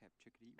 black-capped chickadee.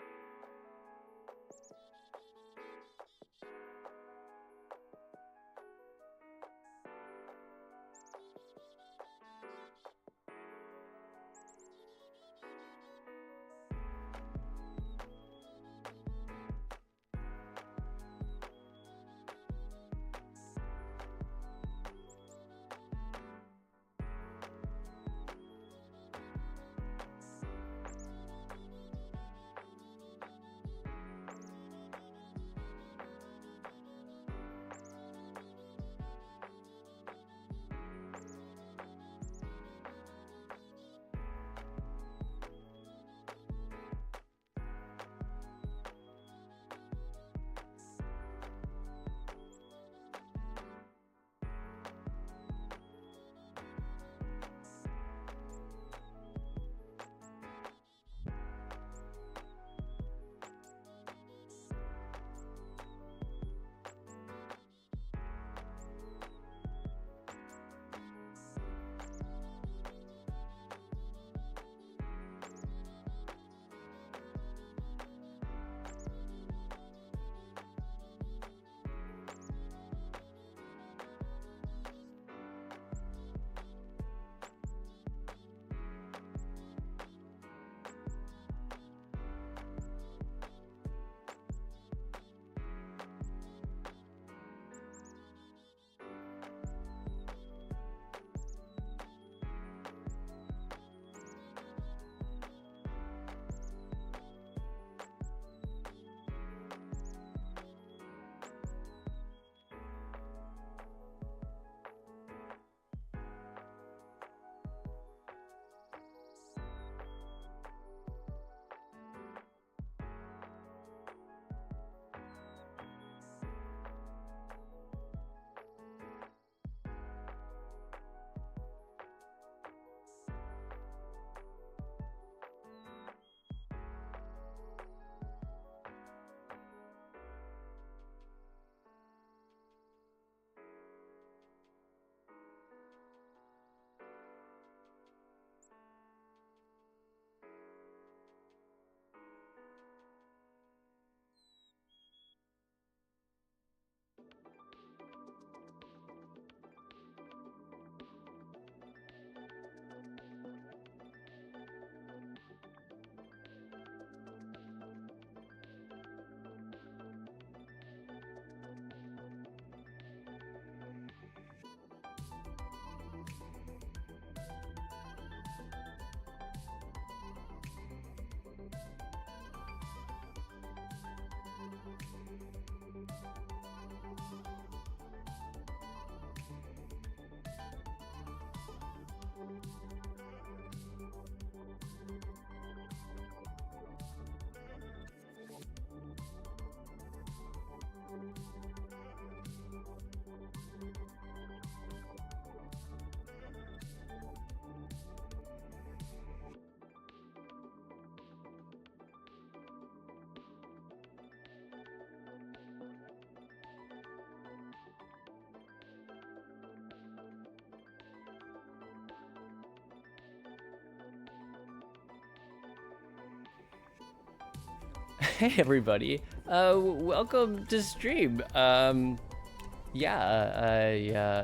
Hey everybody, welcome to stream.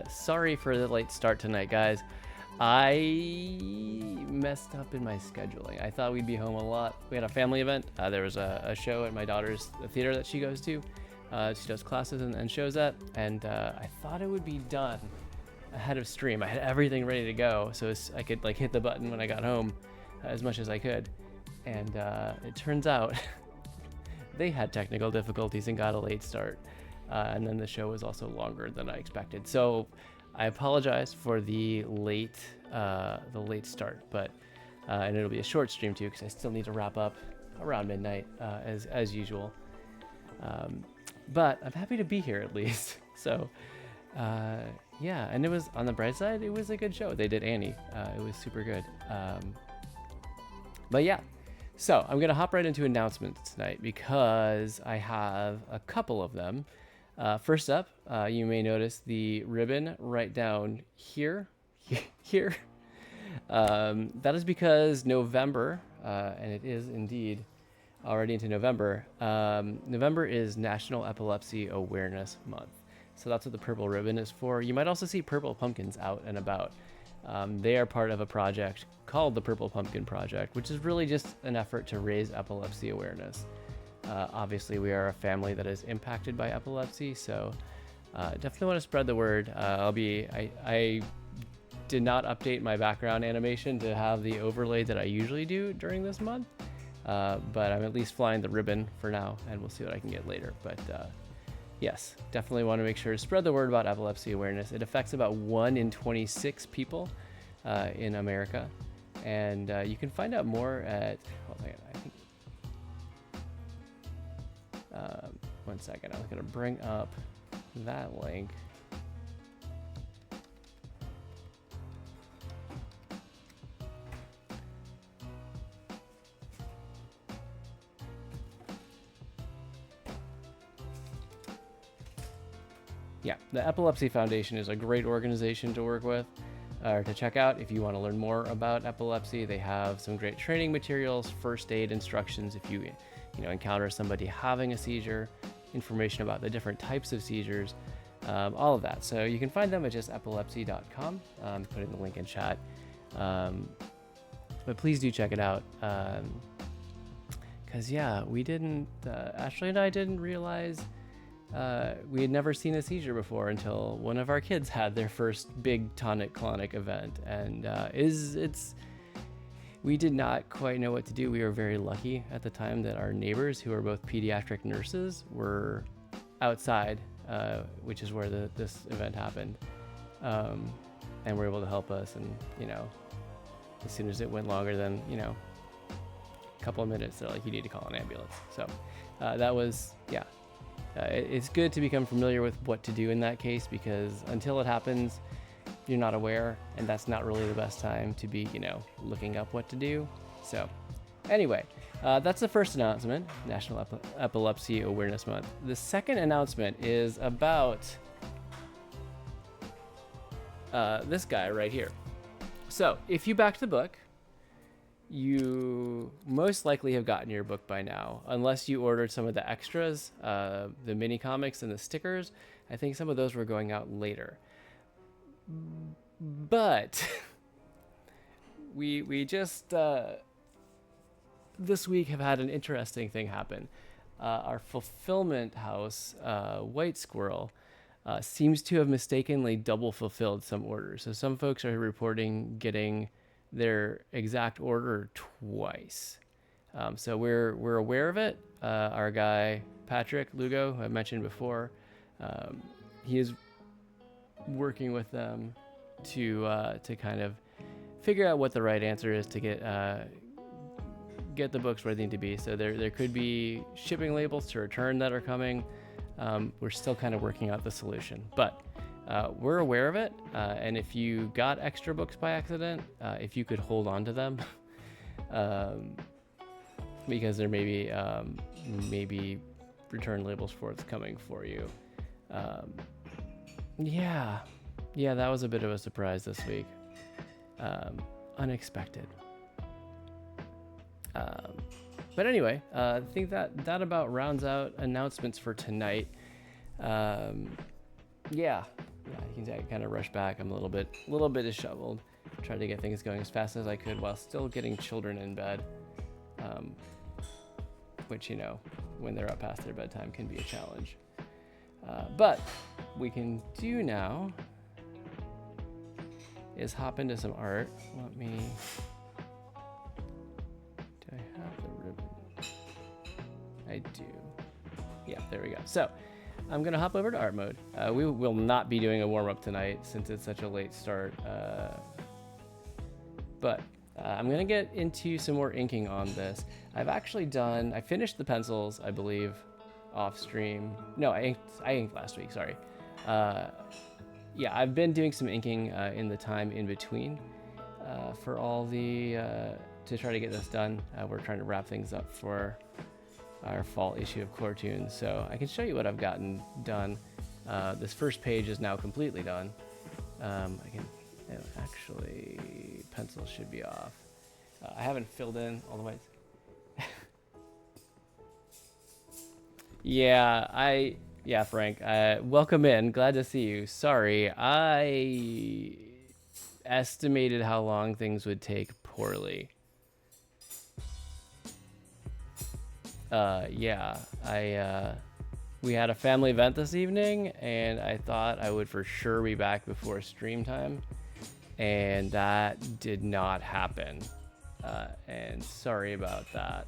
Sorry for the late start tonight, guys. I messed up in my scheduling. I thought we'd be home a lot. We had a family event. There was a show at my daughter's theater that she goes to. She does classes and shows at, and I thought it would be done ahead of stream. I had everything ready to go, so I could like hit the button when I got home as much as I could. And it turns out they had technical difficulties and got a late start. And then the show was also longer than I expected. So I apologize for the late start, but and it'll be a short stream too because I still need to wrap up around midnight as usual. But I'm happy to be here at least. So yeah, and it was, on the bright side, it was a good show. They did Annie. It was super good. But yeah. So I'm gonna hop right into announcements tonight because I have a couple of them. First up, you may notice the ribbon right down here. That is because November, and it is indeed already into November. November is National Epilepsy Awareness Month. So that's what the purple ribbon is for. You might also see purple pumpkins out and about. They are part of a project called the Purple Pumpkin Project, which is really just an effort to raise epilepsy awareness. Obviously, we are a family that is impacted by epilepsy, so definitely want to spread the word. I did not update my background animation to have the overlay that I usually do during this month, but I'm at least flying the ribbon for now, and we'll see what I can get later. But yes, definitely want to make sure to spread the word about epilepsy awareness. It affects about 1 in 26 people in America, and you can find out more at, hold on, I think, one second, I'm going to bring up that link. Yeah, the Epilepsy Foundation is a great organization to work with or to check out if you want to learn more about epilepsy. They have some great training materials, first aid instructions if you encounter somebody having a seizure, information about the different types of seizures, all of that. So you can find them at just epilepsy.com. Putting the link in chat. But please do check it out. Because, yeah, we didn't, Ashley and I didn't realize we had never seen a seizure before until one of our kids had their first big tonic-clonic event. And we did not quite know what to do. We were very lucky at the time that our neighbors, who are both pediatric nurses, were outside, which is where this event happened, and were able to help us. And as soon as it went longer than a couple of minutes, they're like, "You need to call an ambulance." So that was it's good to become familiar with what to do in that case, because until it happens, you're not aware, and that's not really the best time to be, looking up what to do. So anyway, that's the first announcement, National Epilepsy Awareness Month. The second announcement is about this guy right here. So if you backed the book, you most likely have gotten your book by now, unless you ordered some of the extras, the mini comics and the stickers. I think some of those were going out later. But we just this week have had an interesting thing happen. Our fulfillment house, White Squirrel, seems to have mistakenly double fulfilled some orders. So some folks are reporting getting their exact order twice. So we're aware of it. Our guy Patrick Lugo, who I mentioned before, he is working with them to kind of figure out what the right answer is to get the books where they need to be. So there could be shipping labels to return that are coming. We're still kind of working out the solution, but we're aware of it. And if you got extra books by accident, if you could hold on to them, because there may be maybe return labels forthcoming for you. Yeah, that was a bit of a surprise this week. Unexpected. But anyway, I think that about rounds out announcements for tonight. You can see I kind of rushed back. I'm a little bit disheveled. Tried to get things going as fast as I could while still getting children in bed, which when they're up past their bedtime can be a challenge. But we can do now is hop into some art. Do I have the ribbon? I do. Yeah, there we go. So I'm gonna hop over to art mode. We will not be doing a warm-up tonight since it's such a late start. But I'm gonna get into some more inking on this. I finished the pencils, I believe, off stream. No, I inked last week, sorry. I've been doing some inking in the time in between for all the, to try to get this done. We're trying to wrap things up for our fall issue of CoreToons. So I can show you what I've gotten done. This first page is now completely done. Pencils should be off. I haven't filled in all the way. Yeah, Frank. Welcome in. Glad to see you. Sorry, I estimated how long things would take poorly. Yeah, we had a family event this evening, and I thought I would for sure be back before stream time, and that did not happen. And sorry about that.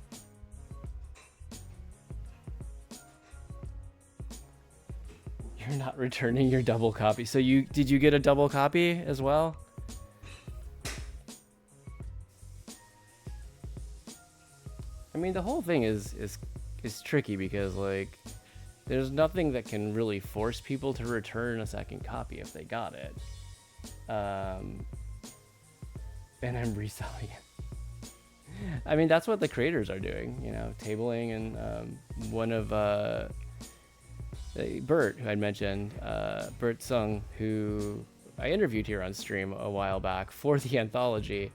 You're not returning your double copy. So did you get a double copy as well? I mean, the whole thing is tricky because like there's nothing that can really force people to return a second copy if they got it. And I'm reselling it. I mean, that's what the creators are doing, you know, tabling, and one of Bert, who I'd mentioned, Bert Sung, who I interviewed here on stream a while back for the anthology.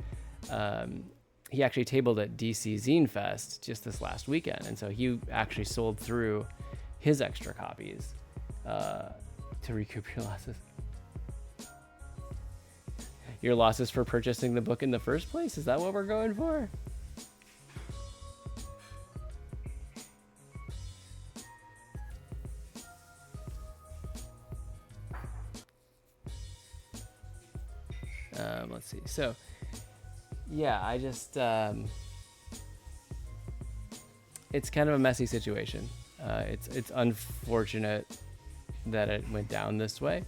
He actually tabled at DC Zine Fest just this last weekend, and so he actually sold through his extra copies to recoup your losses. Your losses for purchasing the book in the first place? Is that what we're going for? Let's see. So, yeah, I just, it's kind of a messy situation. It's unfortunate that it went down this way.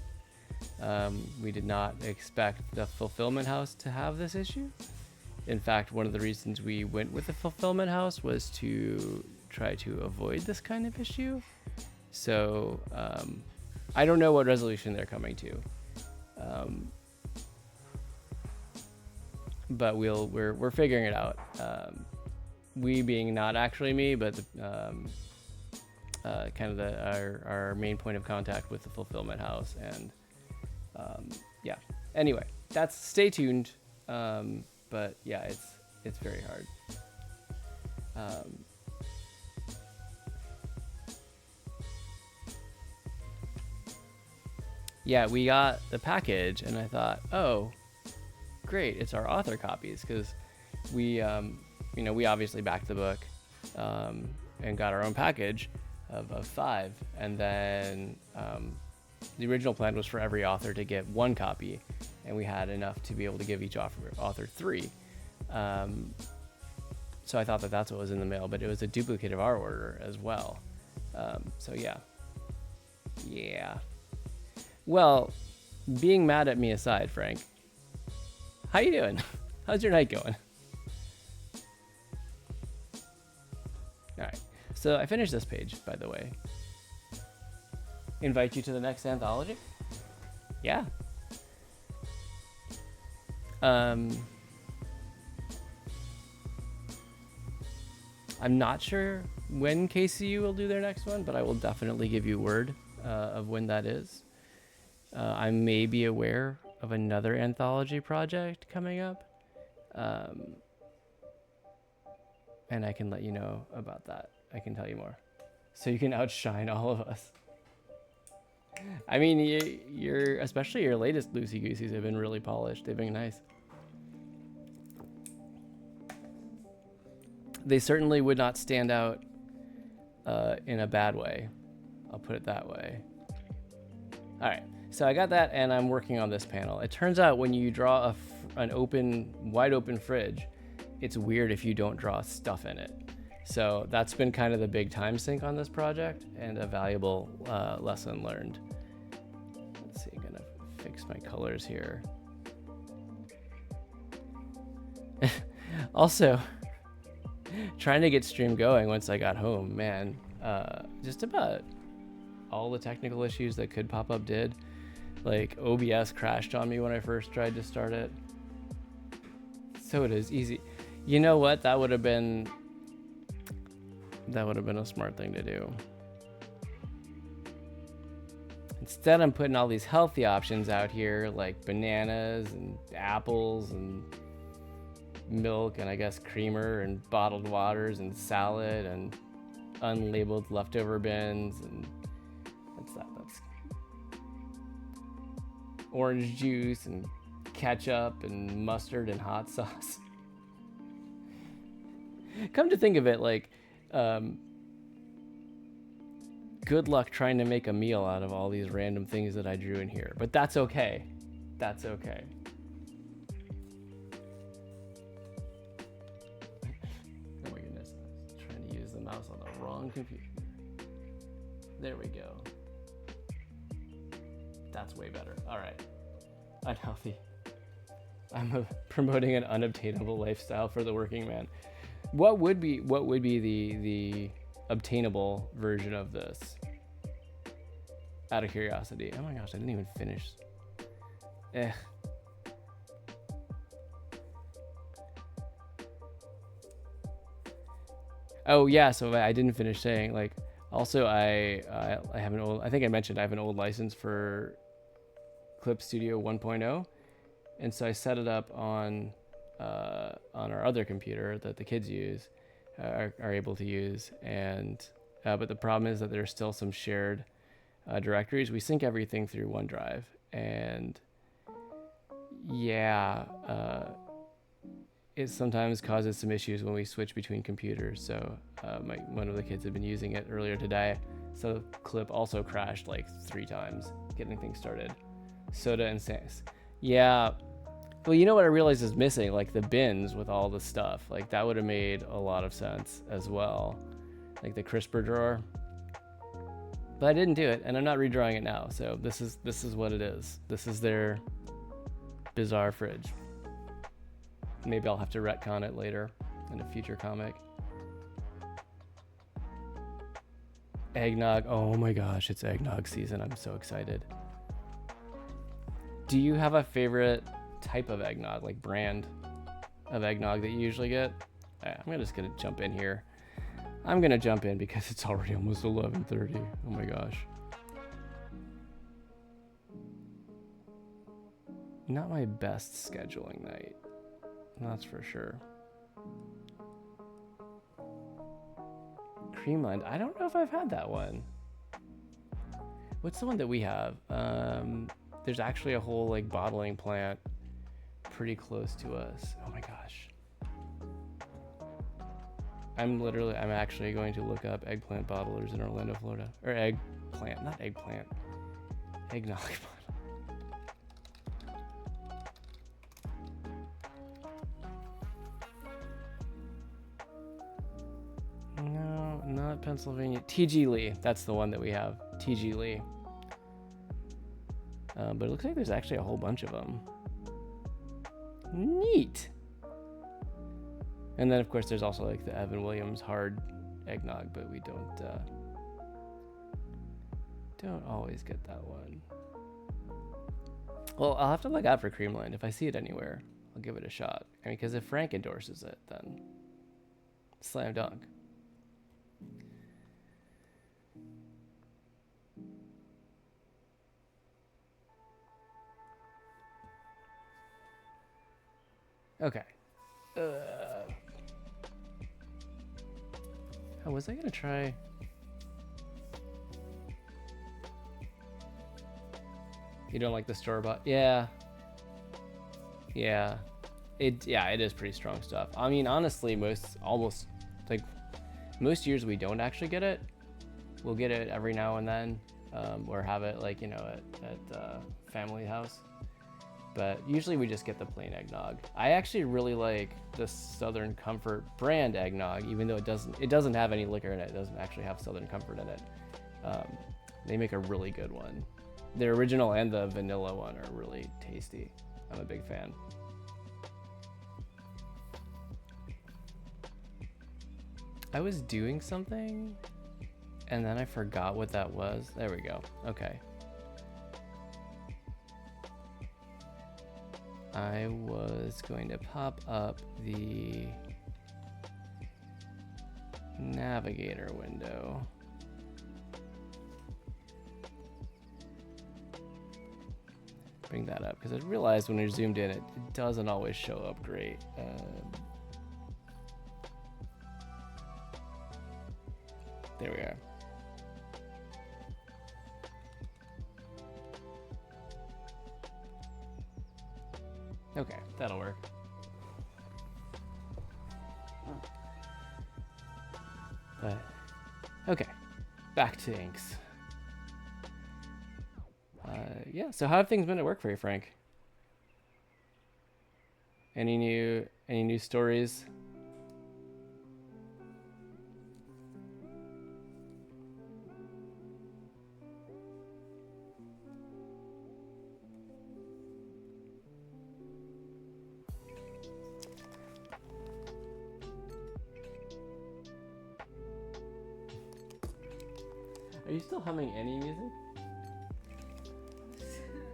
We did not expect the fulfillment house to have this issue. In fact, one of the reasons we went with the fulfillment house was to try to avoid this kind of issue. So, I don't know what resolution they're coming to. But we're figuring it out. We being not actually me, but kind of our main point of contact with the fulfillment house, and yeah. Anyway, stay tuned. But yeah, it's very hard. Yeah, we got the package, and I thought, oh, great, it's our author copies, because we we obviously backed the book and got our own package of 5, and then the original plan was for every author to get 1 copy, and we had enough to be able to give each author 3. So I thought that's what was in the mail, but it was a duplicate of our order as well. So yeah. Well, being mad at me aside, Frank, how you doing? How's your night going? All right. So I finished this page, by the way. Invite you to the next anthology? Yeah. I'm not sure when KCU will do their next one, but I will definitely give you word of when that is. I may be aware of another anthology project coming up, and I can let you know about that. I can tell you more, so you can outshine all of us. I mean, especially your latest Loosey Goosies have been really polished. They've been nice. They certainly would not stand out in a bad way. I'll put it that way. All right. So I got that, and I'm working on this panel. It turns out when you draw an wide open fridge, it's weird if you don't draw stuff in it. So that's been kind of the big time sink on this project, and a valuable lesson learned. Let's see, I'm gonna fix my colors here. Also, trying to get stream going once I got home, man, just about all the technical issues that could pop up did. Like, OBS crashed on me when I first tried to start it. So it is easy. You know what? That would have been a smart thing to do. Instead, I'm putting all these healthy options out here, like bananas and apples and milk, and I guess creamer and bottled waters and salad, and unlabeled leftover bins, and what's that? That's orange juice and ketchup and mustard and hot sauce. Come to think of it, like, good luck trying to make a meal out of all these random things that I drew in here, but that's okay. That's okay. Oh my goodness, I was trying to use the mouse on the wrong computer. There we go. That's way better. All right. Unhealthy. I'm promoting an unobtainable lifestyle for the working man. What would be the obtainable version of this? Out of curiosity. Oh my gosh, I didn't even finish. Oh yeah, so I didn't finish saying, like, also I have an old, I think I mentioned I have an old license for Clip Studio 1.0, and so I set it up on our other computer that the kids use, are able to use, and but the problem is that there's still some shared directories. We sync everything through OneDrive, and yeah, it sometimes causes some issues when we switch between computers. So one of the kids had been using it earlier today, so Clip also crashed like 3 times getting things started. Soda and Sans. Yeah. Well, you know what I realized is missing? Like the bins with all the stuff. Like that would have made a lot of sense as well. Like the crisper drawer. But I didn't do it, and I'm not redrawing it now. So this is what it is. This is their bizarre fridge. Maybe I'll have to retcon it later in a future comic. Eggnog. Oh my gosh, it's eggnog season. I'm so excited. Do you have a favorite type of eggnog, like brand of eggnog that you usually get? I'm just gonna jump in here. I'm gonna jump in because it's already almost 11:30. Oh my gosh. Not my best scheduling night. That's for sure. Creamland. I don't know if I've had that one. What's the one that we have? There's actually a whole like bottling plant pretty close to us. Oh my gosh. I'm actually going to look up eggplant bottlers in Orlando, Florida. Or eggplant, not eggplant. Eggnog bottle. No, not Pennsylvania. TG Lee. That's the one that we have. TG Lee. But it looks like there's actually a whole bunch of them. Neat. And then of course there's also like the Evan Williams hard eggnog, but we don't always get that one. Well, I'll have to look out for Creamland. If I see it anywhere, I'll give it a shot. I mean, because if Frank endorses it, then slam dunk. Okay. Oh, was I gonna try? You don't like the store-bought? Yeah. It is pretty strong stuff. I mean, honestly, most years we don't actually get it. We'll get it every now and then, or have it like, at family house. But usually we just get the plain eggnog. I actually really like the Southern Comfort brand eggnog, even though it doesn't have any liquor in it. It doesn't actually have Southern Comfort in it. They make a really good one. The original and the vanilla one are really tasty. I'm a big fan. I was doing something and then I forgot what that was. There we go. Okay. I was going to pop up the navigator window. Bring that up because I realized when you're zoomed in, it doesn't always show up great. There we are. Okay, that'll work. But, okay, back to inks. Yeah, so how have things been at work for you, Frank? Any new stories? Are you still humming any music?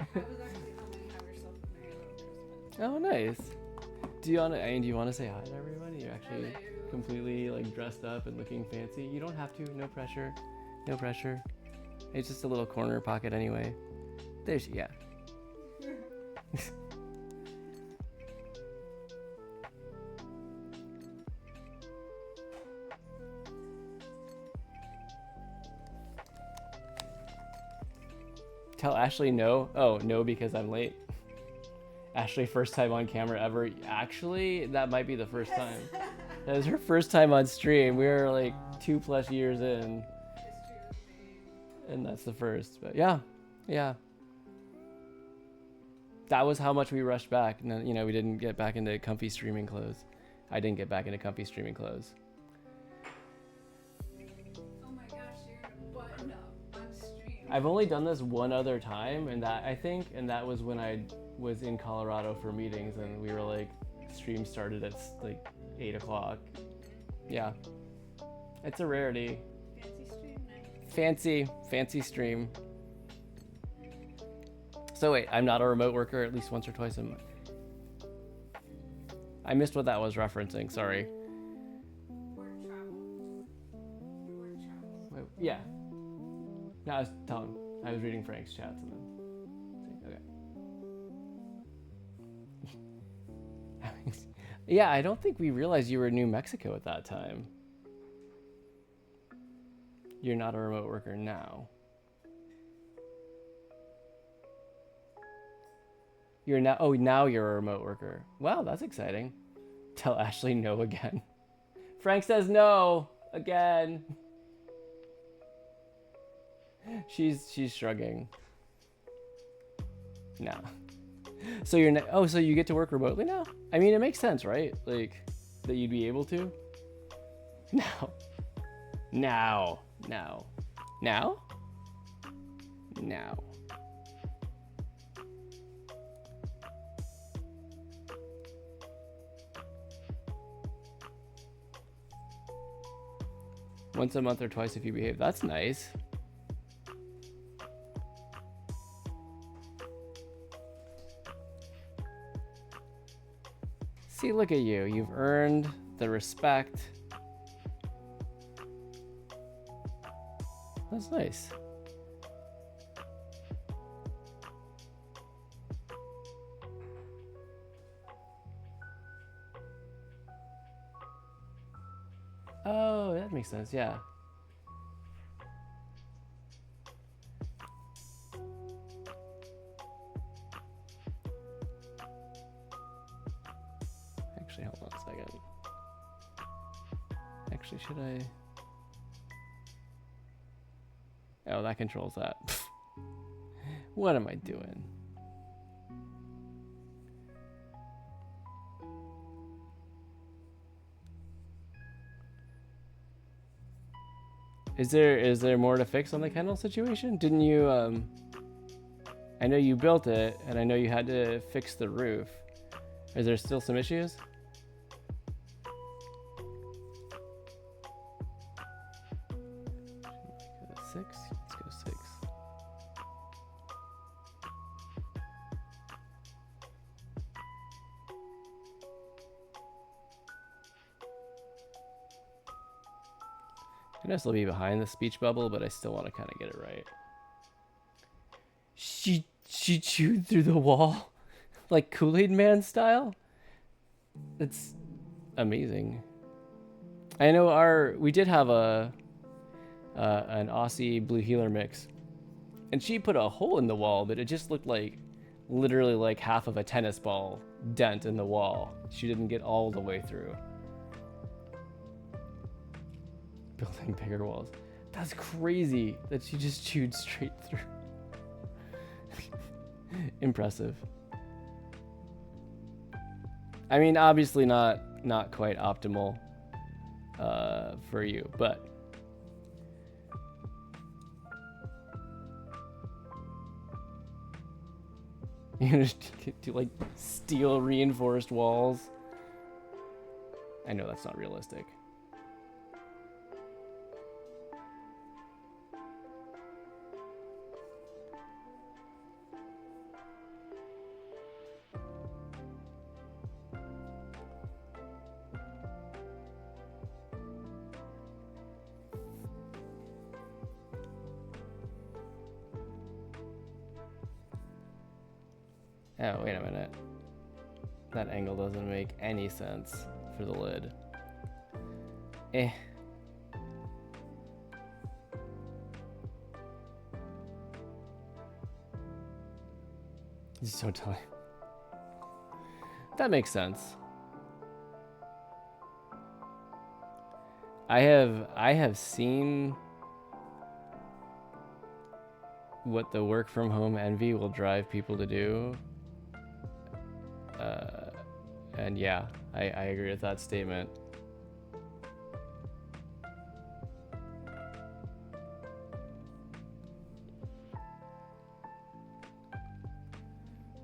I was actually humming Have Yourself a Merry Little Christmas. Oh, nice. Do you want to say hi to everybody? You're actually completely like dressed up and looking fancy. You don't have to. No pressure. No pressure. It's just a little corner pocket anyway. There she, yeah. Tell Ashley no. Oh, no, because I'm late. Ashley, first time on camera ever. Actually, that might be the first time. That was her first time on stream. We were like 2+ years in. And that's the first. But yeah. That was how much we rushed back. And, you know, we didn't get back into comfy streaming clothes. I didn't get back into comfy streaming clothes. Oh my gosh, you're buttoned up on stream. I've only done this one other time, and that was when I was in Colorado for meetings, and we were like, stream started at like 8 o'clock. Yeah, it's a rarity. Fancy stream night. Fancy stream. So wait, I'm not a remote worker at least once or twice a month. I missed what that was referencing. Sorry. Work travel. Work travel. Wait, yeah. No, I was reading Frank's chats and then. Okay. Yeah, I don't think we realized you were in New Mexico at that time. You're not a remote worker now. You're now. Oh, now you're a remote worker. Wow, that's exciting. Tell Ashley no again. Frank says no again. She's shrugging. No. So you're oh, so you get to work remotely now? I mean, it makes sense, right? Like that you'd be able to. Now. Once a month or twice if you behave. That's nice. See, look at you. You've earned the respect. That's nice. Oh, that makes sense, yeah. Actually, hold on a second. Actually, should I? Oh, that controls that. What am I doing? Is there more to fix on the kennel situation? Didn't you I know you built it and I know you had to fix the roof. Is there still some issues? Six? Let's go 6. I know this will be behind the speech bubble, but I still want to kind of get it right. She chewed through the wall, like Kool-Aid Man style. It's amazing. I know we did have a an Aussie blue healer mix, and she put a hole in the wall, but it just looked like literally like half of a tennis ball dent in the wall. She didn't get all the way through. Building bigger walls. That's crazy that she just chewed straight through. Impressive. I mean, obviously not quite optimal for you, but you gonna do like steel reinforced walls? I know that's not realistic. Oh, wait a minute. That angle doesn't make any sense for the lid. Eh. Just don't tell me. That makes sense. I have seen what the work from home envy will drive people to do. And yeah, I agree with that statement.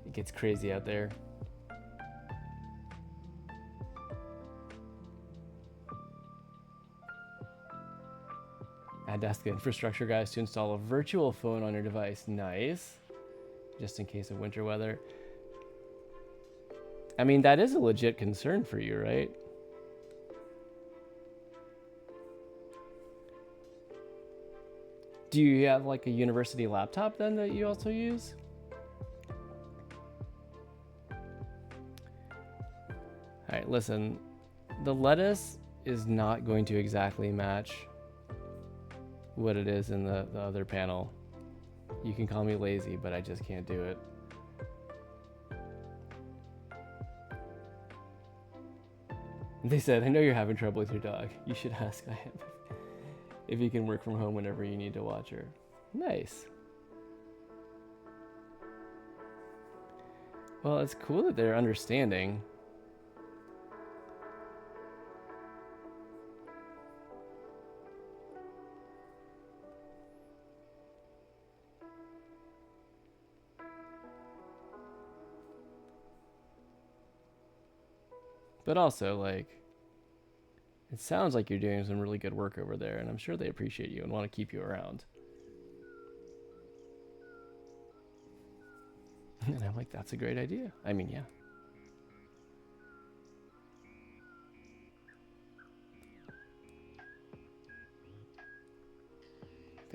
It gets crazy out there. I'd ask the infrastructure guys to install a virtual phone on your device. Nice. Just in case of winter weather. I mean, that is a legit concern for you, right? Do you have like a university laptop then that you also use? All right, listen, the lettuce is not going to exactly match what it is in the other panel. You can call me lazy, but I just can't do it. They said, I know you're having trouble with your dog. You should ask him if he can work from home whenever you need to watch her. Nice. Well, it's cool that they're understanding. But also, like, it sounds like you're doing some really good work over there, and I'm sure they appreciate you and want to keep you around. And I'm like, that's a great idea. I mean, yeah.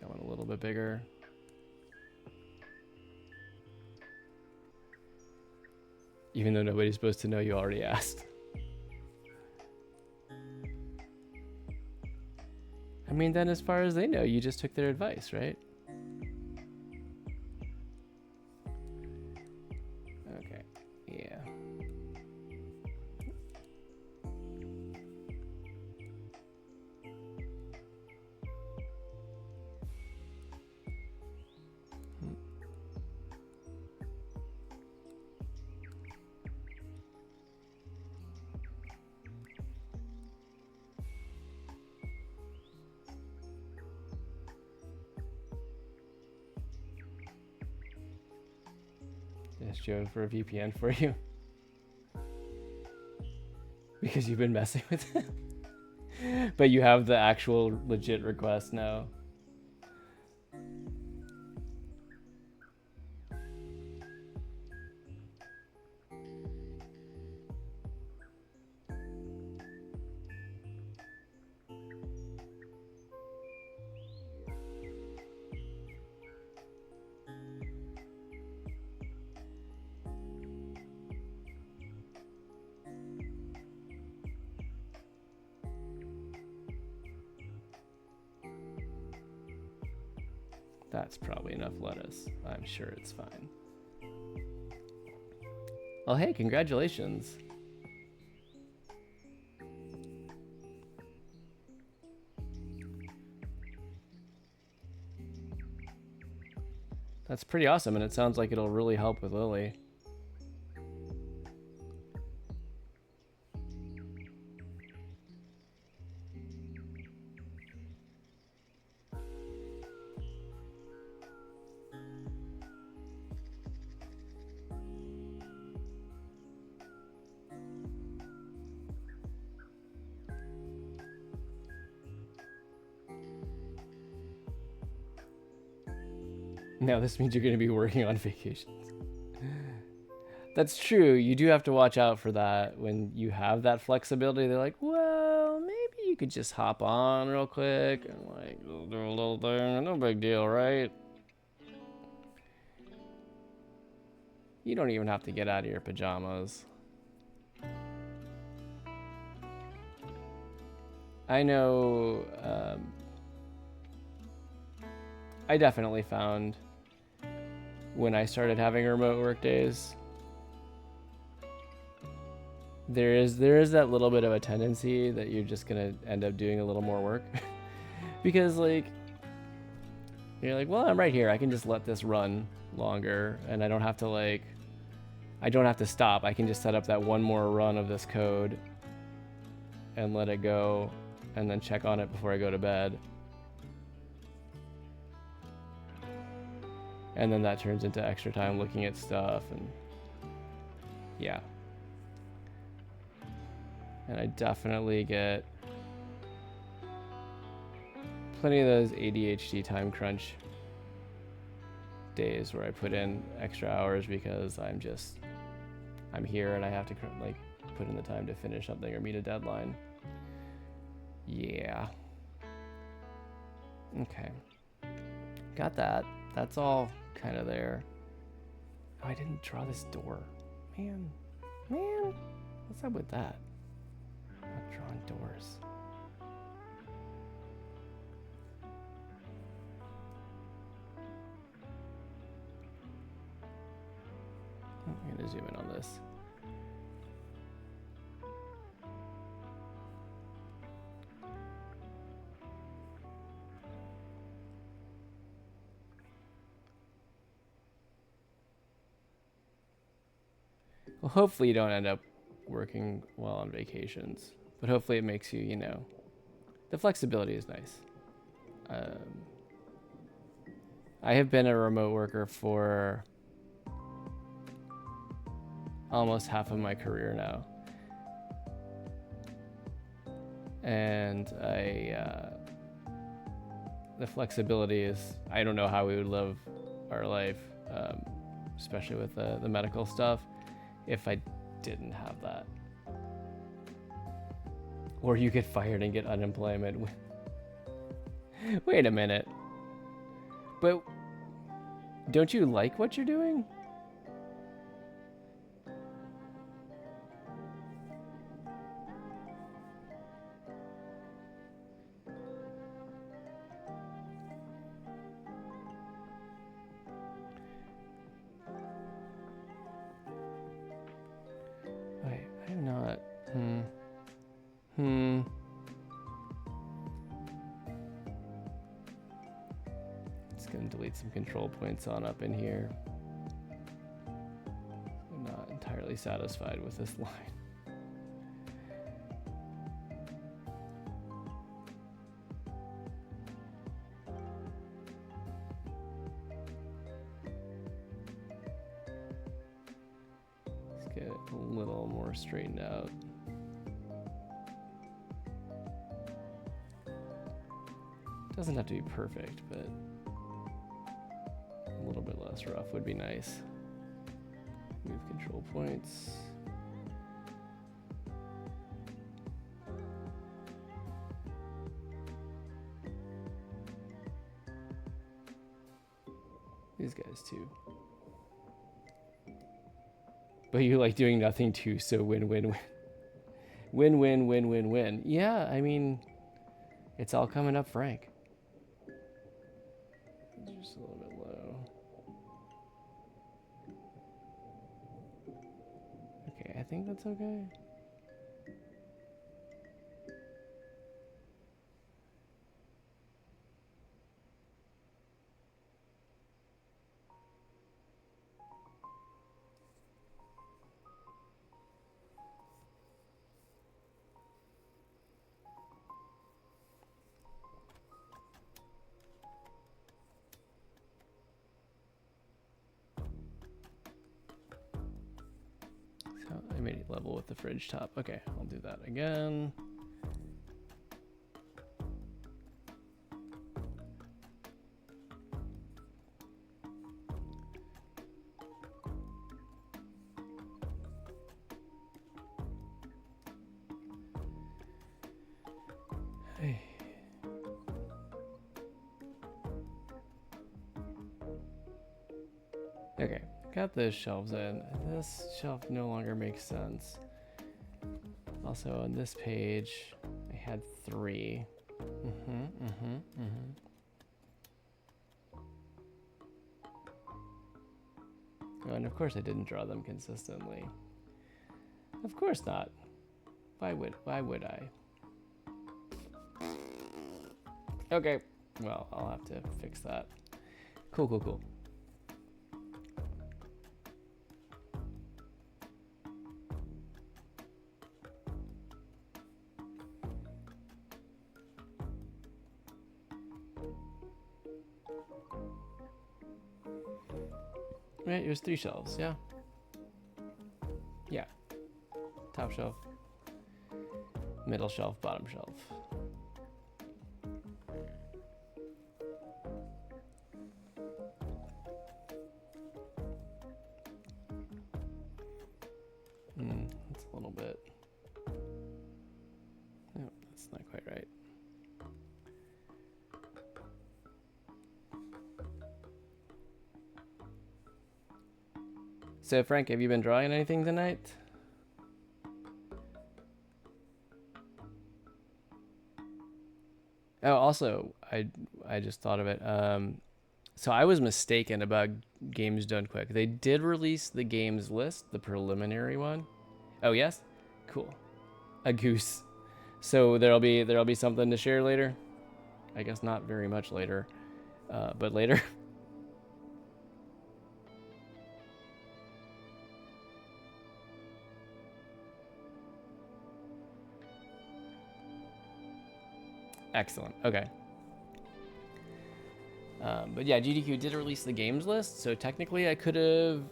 That one a little bit bigger. Even though nobody's supposed to know, you already asked. I mean, then as far as they know, you just took their advice, right? Okay, yeah. Yes, Joe, for a VPN for you. Because you've been messing with it. But you have the actual legit request now. That's probably enough lettuce. I'm sure it's fine. Well, hey, congratulations. That's pretty awesome, and it sounds like it'll really help with Lily. Now this means you're going to be working on vacations. That's true. You do have to watch out for that when you have that flexibility. They're like, well, maybe you could just hop on real quick and like do a little thing. No big deal, right? You don't even have to get out of your pajamas. I know I definitely found when I started having remote work days, there is that little bit of a tendency that you're just gonna end up doing a little more work because like you're like, well, I'm right here, I can just let this run longer and I don't have to stop. I can just set up that one more run of this code and let it go and then check on it before I go to bed. And then that turns into extra time looking at stuff, and yeah. And I definitely get plenty of those ADHD time crunch days where I put in extra hours because I'm here and I have to like put in the time to finish something or meet a deadline. Yeah. Okay. Got that. That's all kind of there. Oh, I didn't draw this door. Man. What's up with that? I'm not drawing doors. Oh, I'm gonna zoom in on this. Well, hopefully you don't end up working while on vacations, but hopefully it makes you, the flexibility is nice. I have been a remote worker for almost half of my career now. And the flexibility is, I don't know how we would live our life, especially with the medical stuff, if I didn't have that. Or you get fired and get unemployment. Wait a minute. But don't you like what you're doing? Some control points on up in here. I'm not entirely satisfied with this line. Let's get it a little more straightened out. Doesn't have to be perfect, but a little bit less rough would be nice. Move control points. These guys too. But you like doing nothing too, so win-win-win. Win-win-win-win-win. Yeah, I mean, it's all coming up frank. Just a little bit low. Okay, I think that's okay. So I made it level with the fridge top. Okay, I'll do that again. Hey. Okay, got those shelves in. This shelf no longer makes sense. Also, on this page, I had 3. Oh, and of course I didn't draw them consistently. Of course not. Why would I? Okay, well, I'll have to fix that. Cool, cool, cool. Right, it was 3 shelves, yeah? Yeah. Top shelf, middle shelf, bottom shelf. That's a little bit. No, that's not quite right. So Frank, have you been drawing anything tonight? Oh, also, I just thought of it. So I was mistaken about Games Done Quick. They did release the games list, the preliminary one. Oh yes, cool. A goose. So there'll be something to share later. I guess not very much later, but later. Excellent. Okay. But yeah, GDQ did release the games list, so technically I could have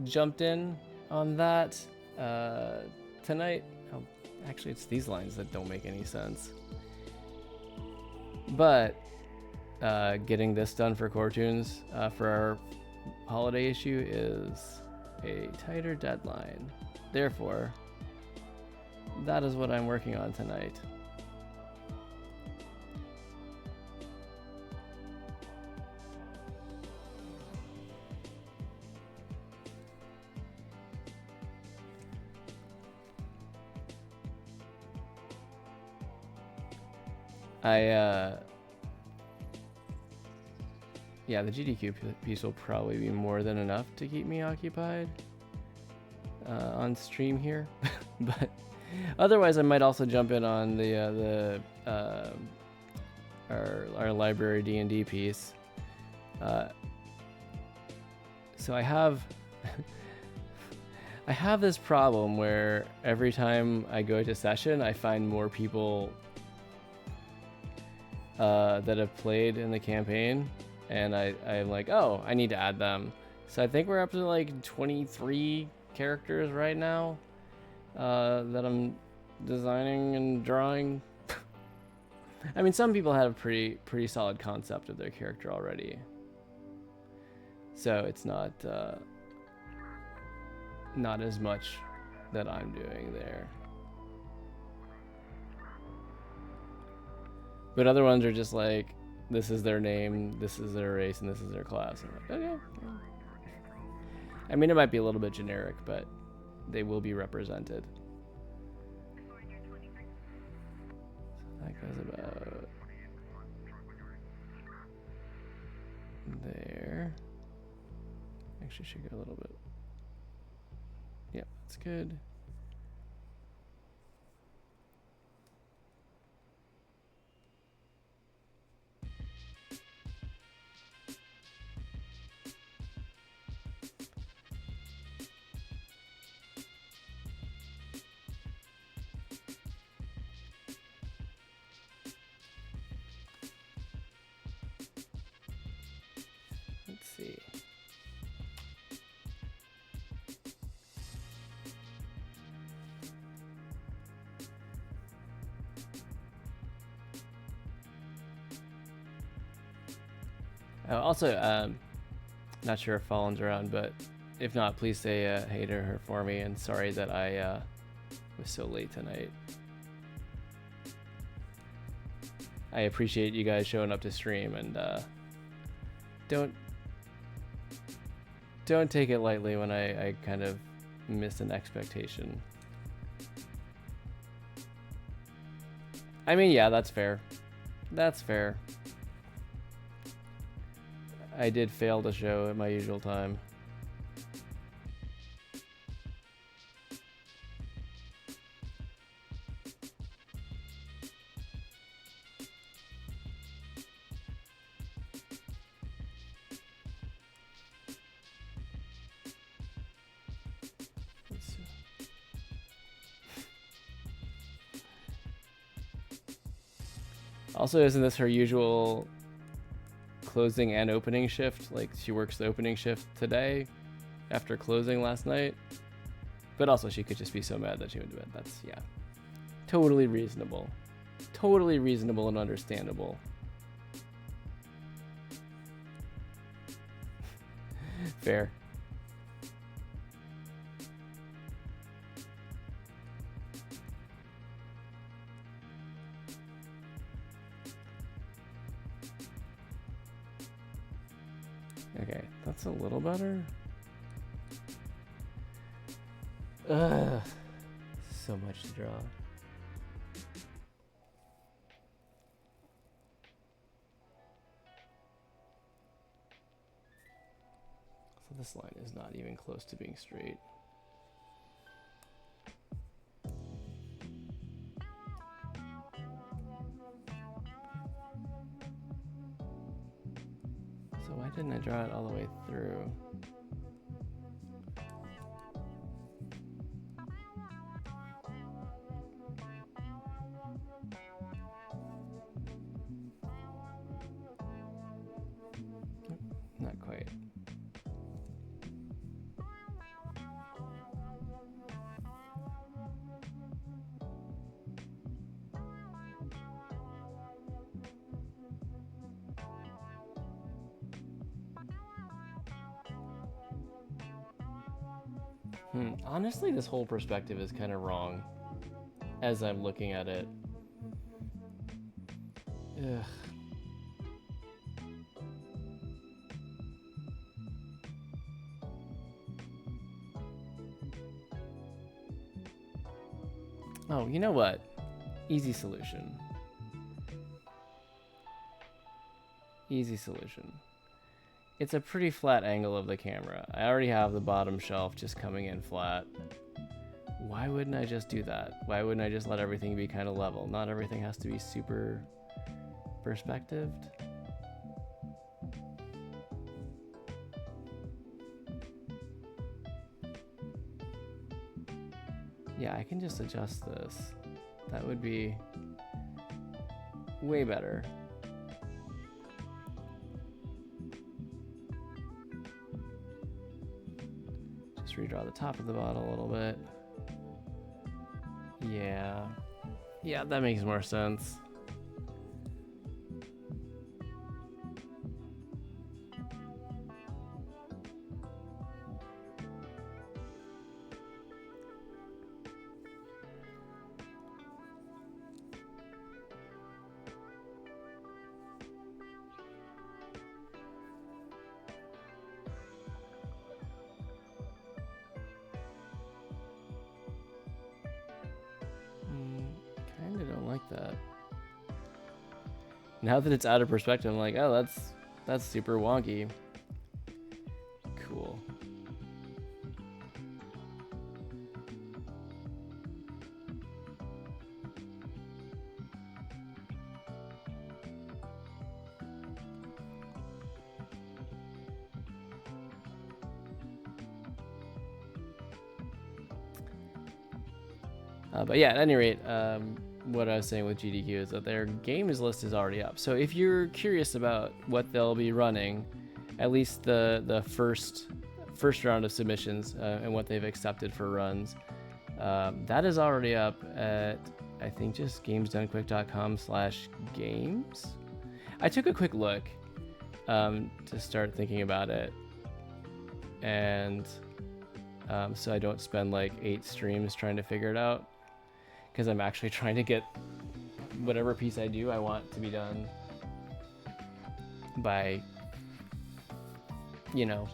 jumped in on that tonight. Oh, actually, it's these lines that don't make any sense. But getting this done for CoreToons for our holiday issue is a tighter deadline. Therefore, that is what I'm working on tonight. Yeah, the GDQ piece will probably be more than enough to keep me occupied on stream here, but otherwise I might also jump in on our library D&D piece. So I have I have this problem where every time I go to session, I find more people that have played in the campaign, and I'm like, oh, I need to add them. So I think we're up to like 23 characters right now that I'm designing and drawing. I mean, some people have a pretty solid concept of their character already, so it's not as much that I'm doing there. But other ones are just like, this is their name, this is their race, and this is their class. I'm like, okay. I mean, it might be a little bit generic, but they will be represented. So that goes about Actually, should go a little bit. Yep, that's good. Let's see. Also, not sure if Fallen's around, but if not, please say hey to her for me, and sorry that I was so late tonight. I appreciate you guys showing up to stream, and don't take it lightly when I kind of miss an expectation. I mean, yeah, that's fair. That's fair. I did fail to show at my usual time. Also, isn't this her usual closing and opening shift? Like, she works the opening shift today after closing last night. But also, she could just be so mad that she went to bed. That's, yeah, totally reasonable. Totally reasonable and understandable. Fair. Okay, that's a little better. Ugh, so much to draw. So this line is not even close to being straight. So why didn't I draw it all the way through? Not quite. Honestly, this whole perspective is kind of wrong as I'm looking at it. Ugh. Oh, you know what? Easy solution. Easy solution. It's a pretty flat angle of the camera. I already have the bottom shelf just coming in flat. Why wouldn't I just do that? Why wouldn't I just let everything be kind of level? Not everything has to be super perspectived. Yeah, I can just adjust this. That would be way better. Just redraw the top of the bottle a little bit. Yeah, that makes more sense. Kinda don't like that. Now that it's out of perspective, I'm like, oh, that's super wonky. Cool. But yeah, at any rate, what I was saying with GDQ is that their games list is already up. So if you're curious about what they'll be running, at least the first round of submissions and what they've accepted for runs, that is already up at, I think, just gamesdonequick.com/games. I took a quick look to start thinking about it, and so I don't spend like 8 streams trying to figure it out, because I'm actually trying to get whatever piece I do, I want to be done by, you know,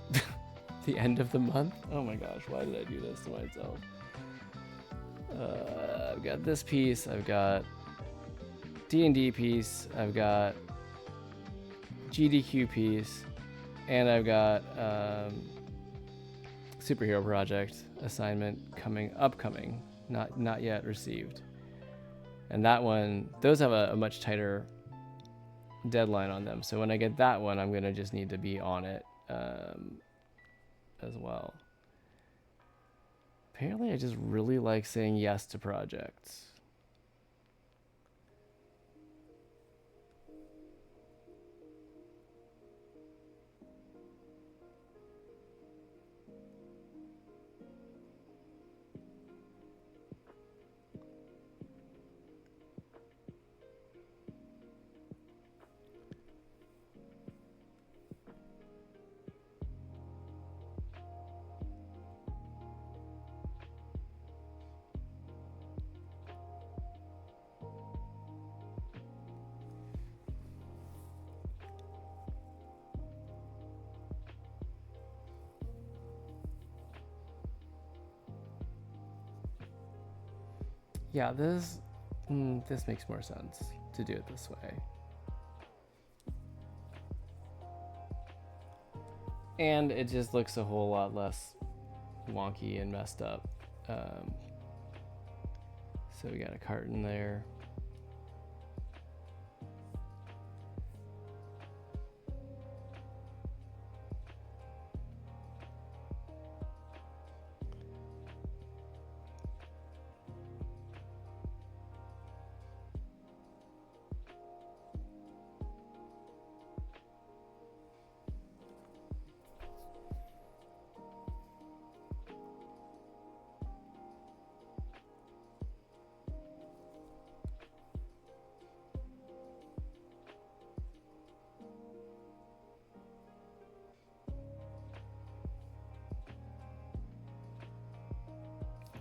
the end of the month. Oh my gosh, why did I do this to myself? I've got this piece, I've got D&D piece, I've got GDQ piece, and I've got superhero project assignment upcoming, not yet received. And that one, those have a much tighter deadline on them. So when I get that one, I'm gonna just need to be on it as well. Apparently, I just really like saying yes to projects. Yeah, this makes more sense to do it this way. And it just looks a whole lot less wonky and messed up. So we got a carton there.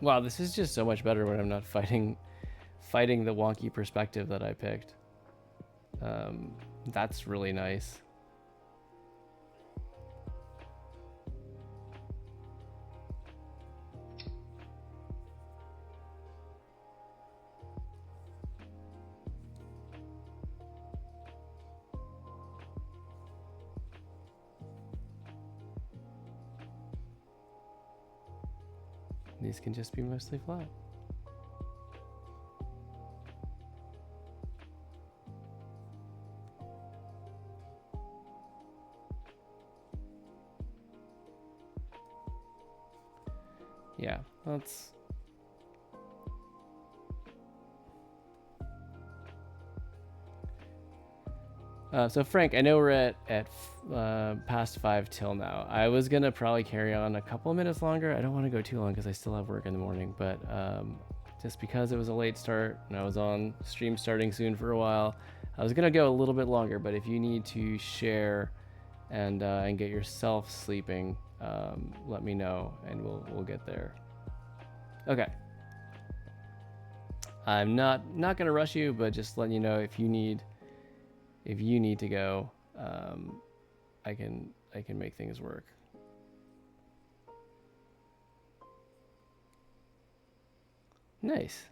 Wow, this is just so much better when I'm not fighting the wonky perspective that I picked. That's really nice. These can just be mostly flat. Yeah, that's... so Frank, I know we're at past 5 till now. I was gonna probably carry on a couple of minutes longer. I don't want to go too long because I still have work in the morning, but just because it was a late start and I was on stream starting soon for a while, I was gonna go a little bit longer. But if you need to share and get yourself sleeping, let me know and we'll get there. Okay. I'm not gonna rush you, but just letting you know if you need to go, I can make things work. Nice.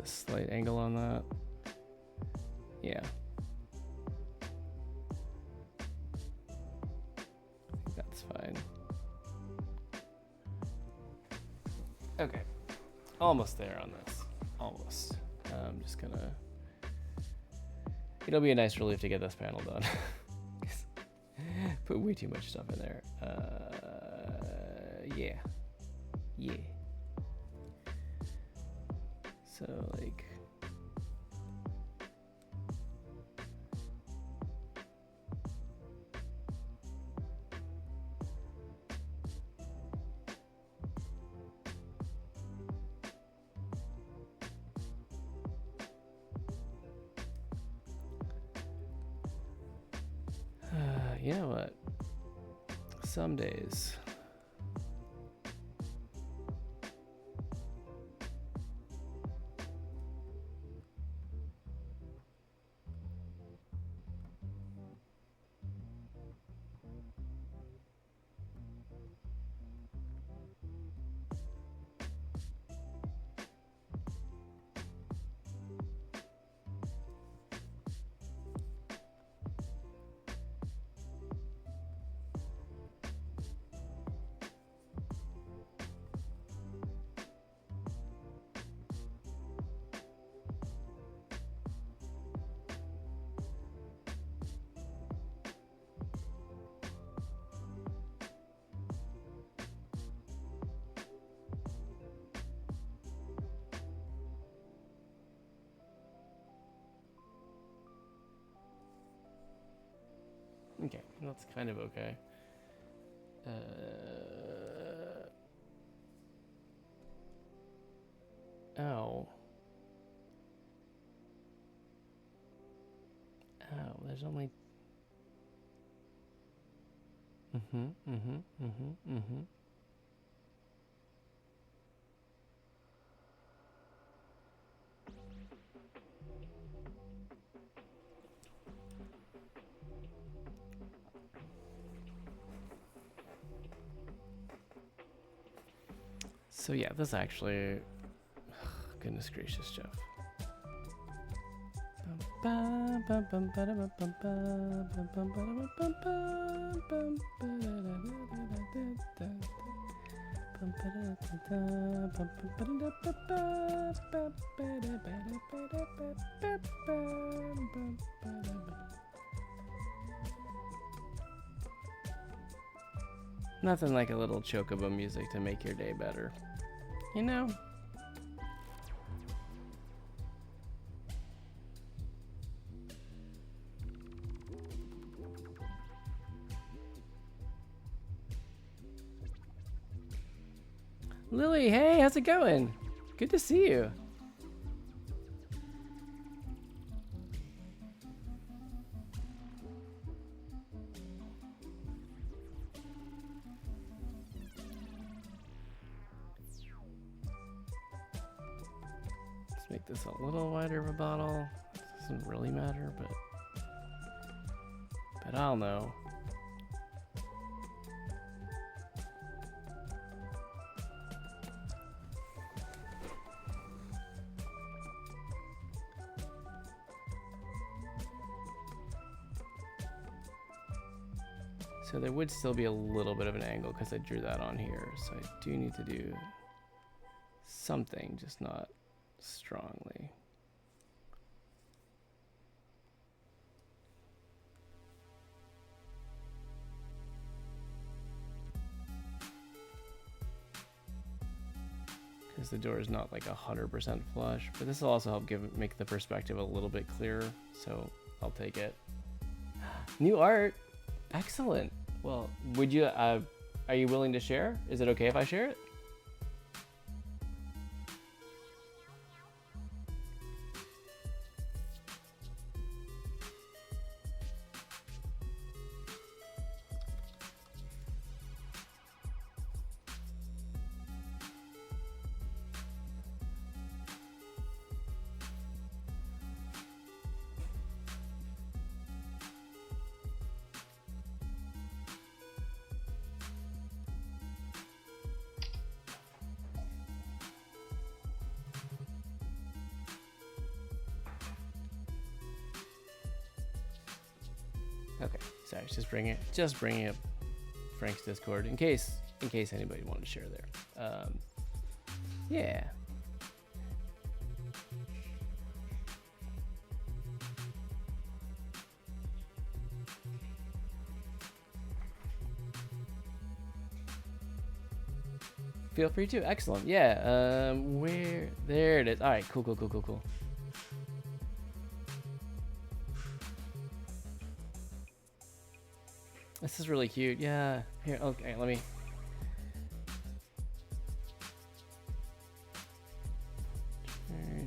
a slight angle on that. Yeah. I think that's fine. Okay. Almost there on this. Almost. I'm just gonna... It'll be a nice relief to get this panel done. Put way too much stuff in there. Yeah. Yeah. So, like... you know what? Some days. Okay, that's kind of okay. Oh. Oh, there's only... So yeah, this actually, goodness gracious, Jeff. Nothing like a little chocobo music to make your day better. You know? Lily, hey, how's it going? Good to see you. Let's make this a little wider of a bottle. Doesn't really matter, but I'll know. So there would still be a little bit of an angle because I drew that on here. So I do need to do something, just not strongly. Because the door is not like 100% flush, but this will also help make the perspective a little bit clearer. So I'll take it. New art, excellent. Well, would you, are you willing to share? Is it okay if I share it? Okay, sorry, just bringing up Frank's Discord in case anybody wanted to share there. Yeah. Feel free to. Excellent. Yeah. Where? There it is. All right. Cool. This is really cute. Yeah. Here. Okay. Let me.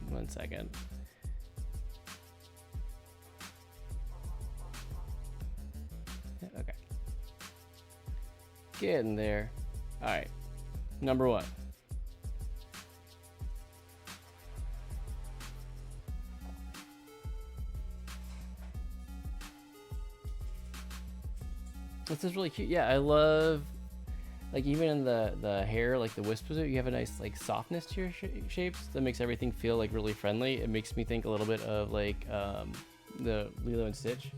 One second. Yeah, okay. Get in there. All right. Number one. This is really cute. Yeah, I love, like, even in the hair, like the wisps of it, you have a nice like softness to your shapes that makes everything feel like really friendly. It makes me think a little bit of like the Lilo and Stitch.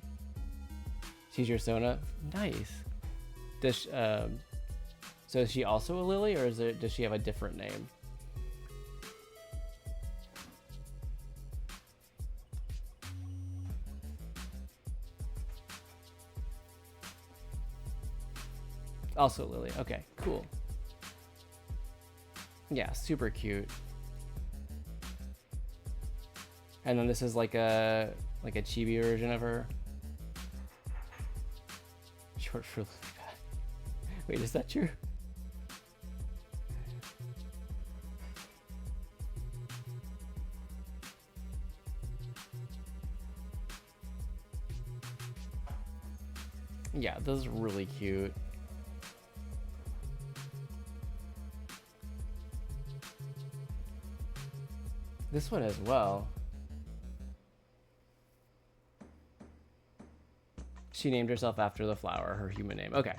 She's your Sona. Nice. Does so is she also a Lily, or does she have a different name? Also Lily. Okay, cool. Yeah, super cute. And then this is like a chibi version of her. Short for Lily Pad. Wait, is that true? Yeah, this is really cute. This one as well. She named herself after the flower, her human name. Okay.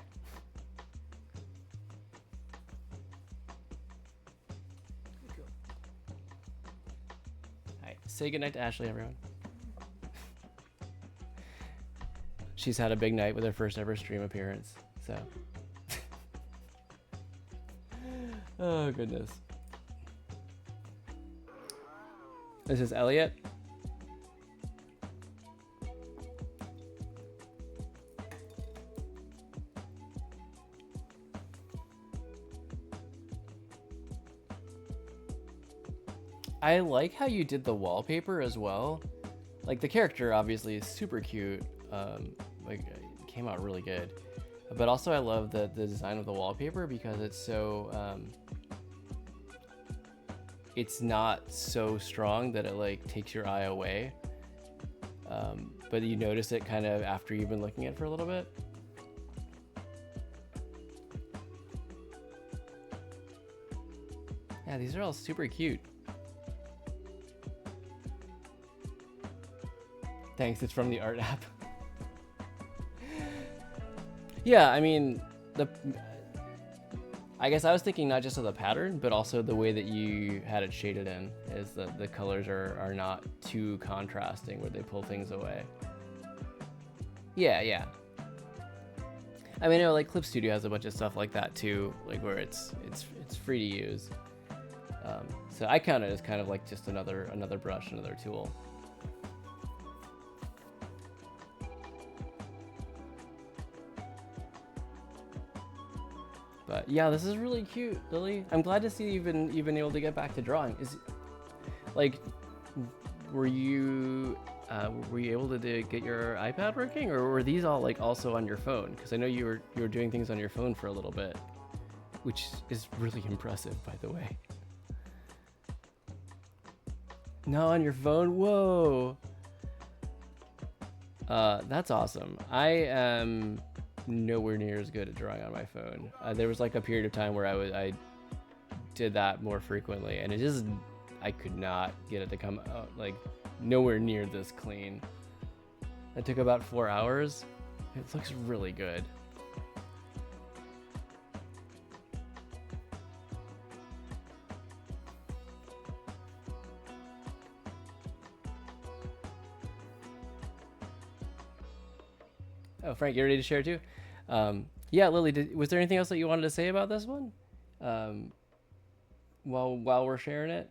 Cool. All right, say goodnight to Ashley, everyone. She's had a big night with her first ever stream appearance, so. Oh, goodness. This is Elliot. I like how you did the wallpaper as well. Like, the character obviously is super cute. Like, it came out really good. But also I love the design of the wallpaper because it's so it's not so strong that it like takes your eye away, but you notice it kind of after you've been looking at it for a little bit. Yeah, these are all super cute. Thanks, it's from the art app. Yeah, I mean, I guess I was thinking not just of the pattern, but also the way that you had it shaded in, is that the colors are not too contrasting where they pull things away. Yeah. I mean, I know, like, Clip Studio has a bunch of stuff like that too, like where it's free to use. So I count it as kind of like just another brush, another tool. But yeah, this is really cute, Lily. I'm glad to see you've been able to get back to drawing. Were you able to get your iPad working, or were these all like also on your phone? Because I know you were doing things on your phone for a little bit, which is really impressive, by the way. No, on your phone? Whoa. That's awesome. I am nowhere near as good at drawing on my phone. There was like a period of time where I did that more frequently, and I could not get it to come out like nowhere near this clean. It took about 4 hours. It looks really good. Oh, Frank, you ready to share too? Yeah, Lily, was there anything else that you wanted to say about this one? While we're sharing it?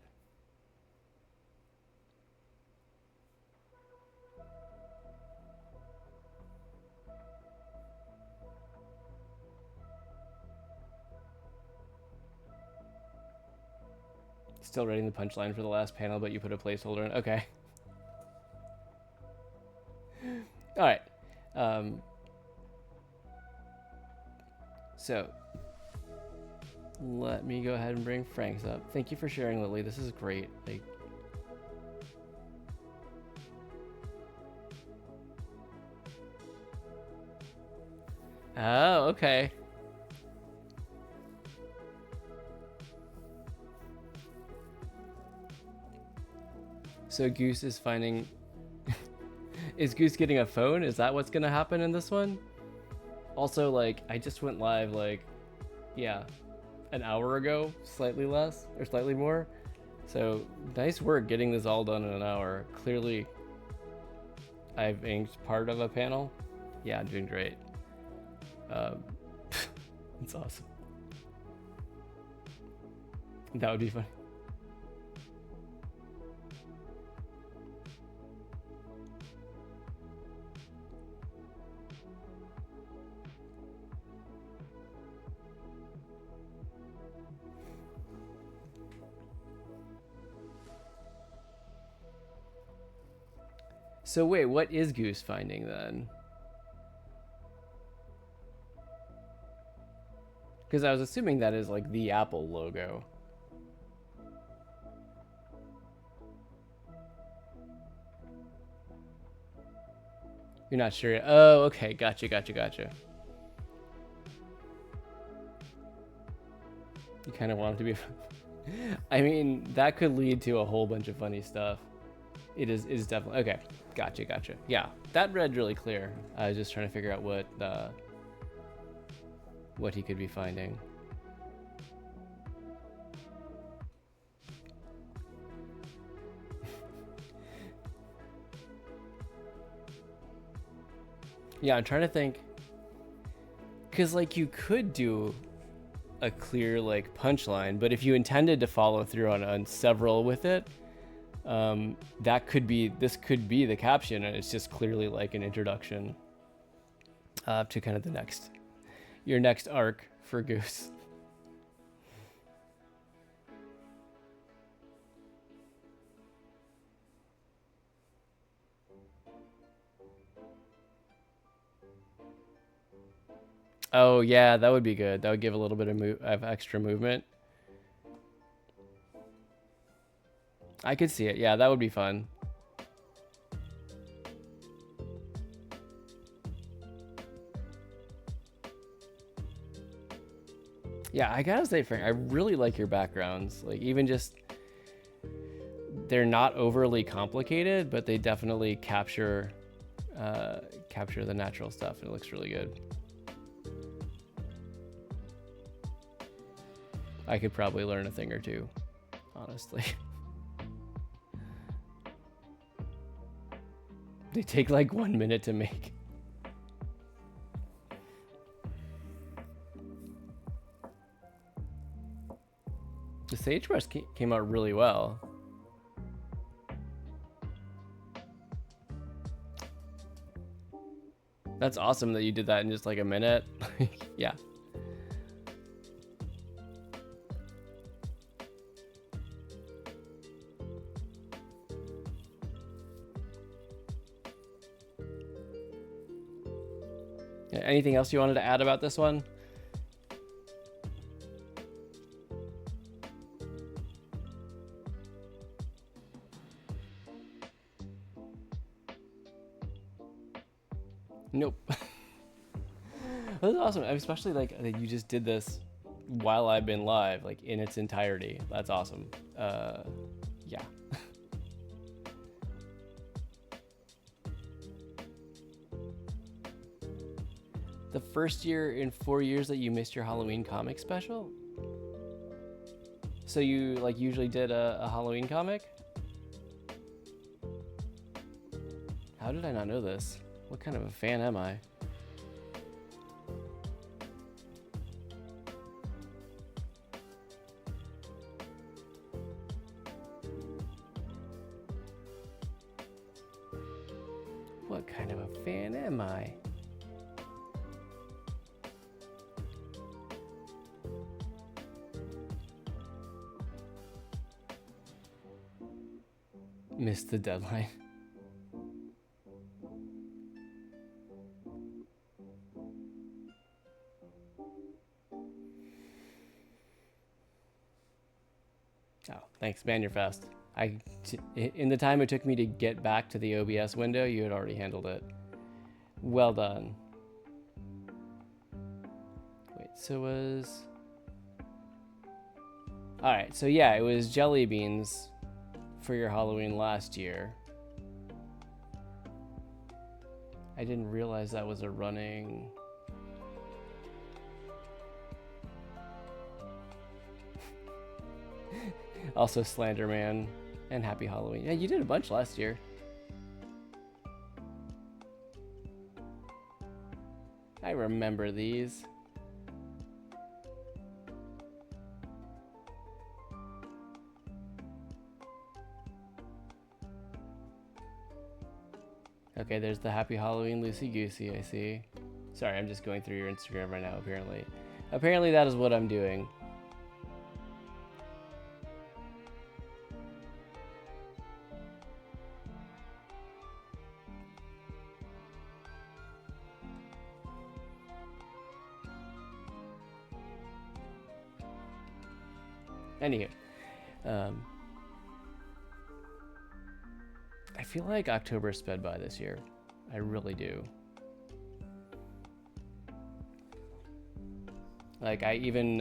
Still writing the punchline for the last panel, but you put a placeholder in. Okay. All right. So let me go ahead and bring Frank's up. Thank you for sharing, Lily. This is great. Like, oh, okay. So Goose is finding. Is Goose getting a phone? Is that what's gonna happen in this one? Also, like, I just went live, like, yeah, an hour ago, slightly less or slightly more. So nice work getting this all done in an hour. Clearly, I've inked part of a panel. Yeah, I'm doing great. It's awesome. That would be fun. So wait, what is Goose finding then? Because I was assuming that is like the Apple logo. You're not sure yet. Oh, okay. Gotcha. You kind of want it to be. I mean, that could lead to a whole bunch of funny stuff. It is definitely okay. Gotcha. Yeah, that read really clear. I was just trying to figure out what he could be finding. Yeah, I'm trying to think. Because, like, you could do a clear, like, punchline, but if you intended to follow through on several with it, this could be the caption, and it's just clearly like an introduction to kind of your next arc for Goose. Oh yeah, that would be good. That would give a little bit of extra movement. I could see it. Yeah, that would be fun. Yeah, I gotta say, Frank, I really like your backgrounds. Like, even just, they're not overly complicated, but they definitely capture the natural stuff. It looks really good. I could probably learn a thing or two, honestly. They take like 1 minute to make. The sagebrush came out really well. That's awesome that you did that in just like a minute. Yeah. Anything else you wanted to add about this one? Nope. That's awesome. Especially like that you just did this while I've been live, like in its entirety. That's awesome. Yeah. The first year in 4 years that you missed your Halloween comic special? So you like usually did a Halloween comic? How did I not know this? What kind of a fan am I? What kind of a fan am I? Missed the deadline. Oh, thanks, man. You're fast. In the time it took me to get back to the OBS window, you had already handled it. Well done. Wait, so was... Alright, so yeah, it was jelly beans for your Halloween last year. I didn't realize that was a running... Also Slenderman and Happy Halloween. Yeah, you did a bunch last year. I remember these. Okay, there's the Happy Halloween Loosey Goosey, I see. Sorry, I'm just going through your Instagram right now, apparently. Apparently that is what I'm doing. Anywho, I feel like October sped by this year. I really do. Like I even,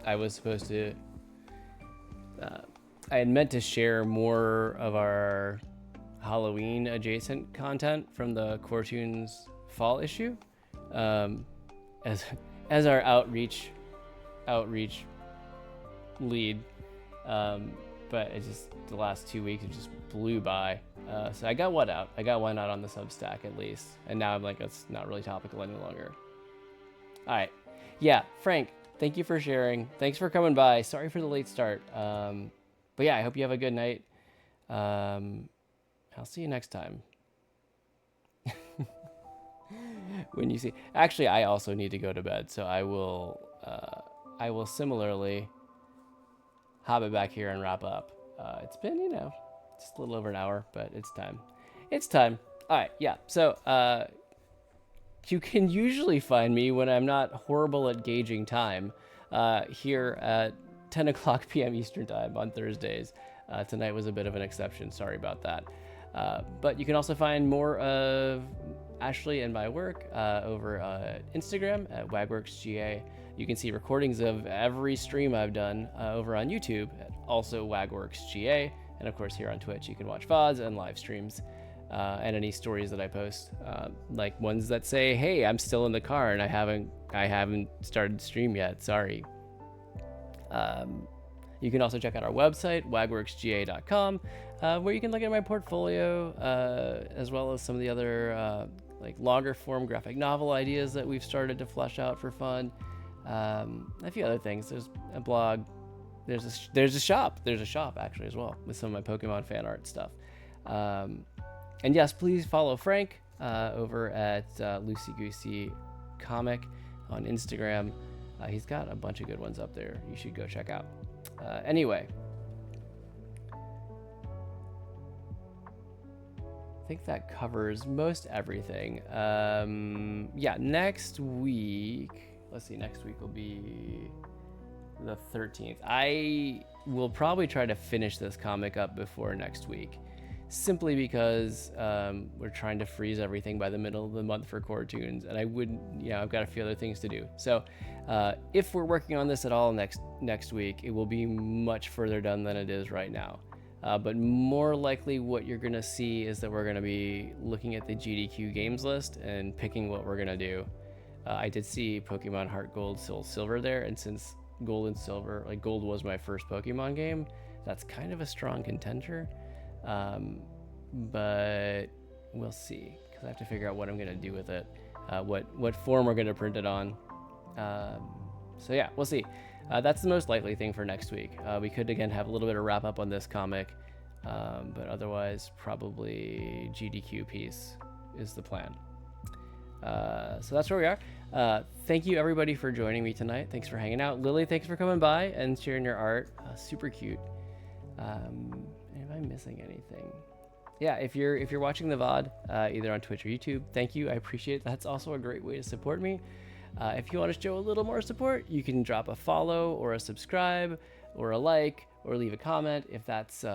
I was supposed to, I had meant to share more of our Halloween adjacent content from the CoreToons fall issue, as our outreach lead, but it just the last 2 weeks it just blew by. So I got one out. I got one out on the Substack at least, and now I'm like, it's not really topical any longer. All right, yeah, Frank, thank you for sharing. Thanks for coming by. Sorry for the late start. But yeah, I hope you have a good night. I'll see you next time. When you see, actually, I also need to go to bed, so I will similarly hop it back here and wrap up. It's been, just a little over an hour, but it's time. It's time. All right, yeah. So you can usually find me when I'm not horrible at gauging time here at 10 o'clock p.m. Eastern time on Thursdays. Tonight was a bit of an exception. Sorry about that. But you can also find more of Ashley and my work over Instagram at WagWorksGA. You can see recordings of every stream I've done over on YouTube at also WagWorksGA. And of course here on Twitch you can watch VODs and live streams and any stories that I post, like ones that say, hey, I'm still in the car and I haven't started to stream yet, sorry. You can also check out our website, wagworksga.com, where you can look at my portfolio, as well as some of the other like longer form graphic novel ideas that we've started to flesh out for fun. A few other things. There's a blog. There's a shop actually as well with some of my Pokemon fan art stuff. And yes, please follow Frank over at Loosey Goosey Comic on Instagram. He's got a bunch of good ones up there. You should go check out. Anyway, I think that covers most everything. Yeah, next week. Let's see. Next week will be the 13th. I will probably try to finish this comic up before next week, simply because we're trying to freeze everything by the middle of the month for CoreToons, and I wouldn't, I've got a few other things to do. So if we're working on this at all next week, it will be much further done than it is right now. But more likely what you're going to see is that we're going to be looking at the GDQ games list and picking what we're going to do. I did see Pokemon Heart Gold, Soul Silver there, and since Gold and Silver, like Gold was my first Pokemon game, that's kind of a strong contender. But we'll see, because I have to figure out what I'm going to do with it, what form we're going to print it on. So yeah, we'll see. That's the most likely thing for next week. We could again have a little bit of wrap up on this comic, But otherwise, probably GDQ piece is the plan. So that's where we are. Thank you everybody for joining me tonight. Thanks for hanging out. Lily, thanks for coming by and sharing your art. Super cute. Am I missing anything? Yeah, if you're watching the VOD, either on Twitch or YouTube, thank you. I appreciate it. That's also a great way to support me. If you want to show a little more support, you can drop a follow or a subscribe or a like or leave a comment if that's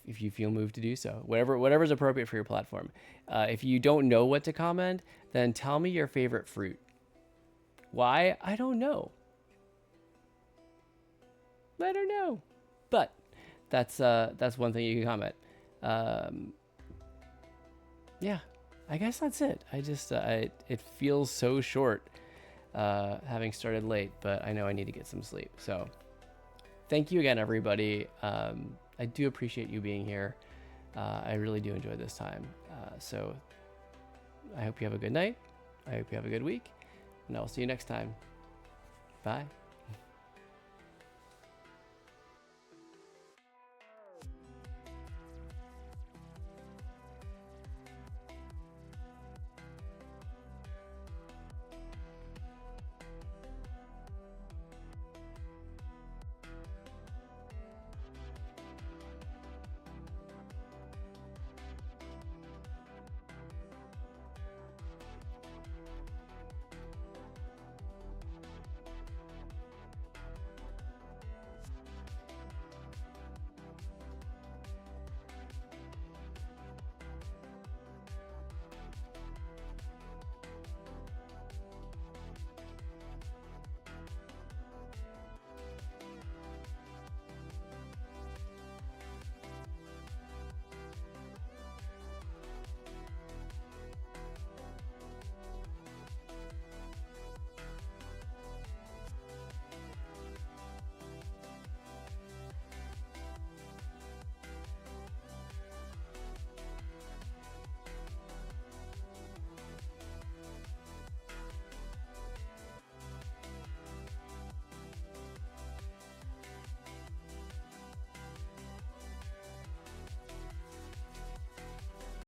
if you feel moved to do so. Whatever's appropriate for your platform. If you don't know what to comment, then tell me your favorite fruit. Why? I don't know. I don't know. But that's one thing you can comment. Yeah, I guess that's it. I just it feels so short having started late, but I know I need to get some sleep. So thank you again, everybody. I do appreciate you being here. I really do enjoy this time. So I hope you have a good night. I hope you have a good week, and I'll see you next time. Bye.